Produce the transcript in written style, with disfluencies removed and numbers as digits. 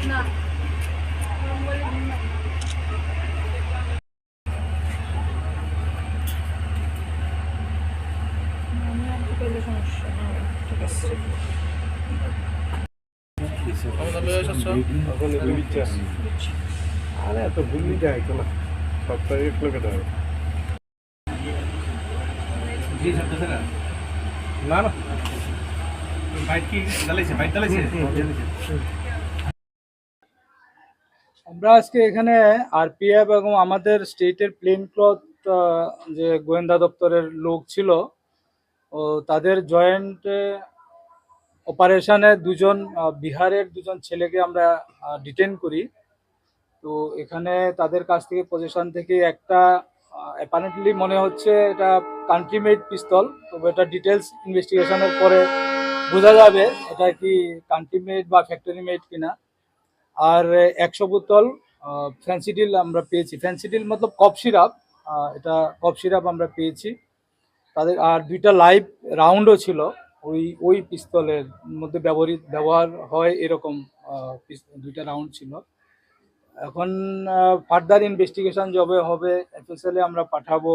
না সমস্যা ঠিক আছে আরে এত ভুলি যায় তো না সপ্তাহে এক লোকে দেয় না না আমরা আজকে এখানে আরপিএফ এবং আমাদের স্টেটের প্লেন ক্লথ যে গোয়েন্দা দপ্তরের লোক ছিল ও তাদের জয়েন্ট অপারেশনে দুজন বিহারের দুজন ছেলেকে আমরা ডিটেন করি। তো এখানে তাদের কাছ থেকে পজিশন থেকে একটা অ্যাপারেন্টলি মনে হচ্ছে এটা কান্ট্রি মেড পিস্তল, তবে এটা ডিটেলস ইনভেস্টিগেশনের পরে বোঝা যাবে এটা কি কান্ট্রি মেড বা ফ্যাক্টরি মেড কিনা। আর 100 বোতল ফ্যান্সিডিল আমরা পেয়েছি, ফ্যান্সিডিল মতলব কফ সিরাপ, এটা কফ সিরাপ আমরা পেয়েছি তাদের। আর 2টা লাইভ রাউন্ডও ছিল ওই পিস্তলের মধ্যে ব্যবহার হয় এরকম 2টা রাউন্ড ছিল। এখন ফার্দার ইনভেস্টিগেশন যবে হবে এফএসএল এ আমরা পাঠাবো।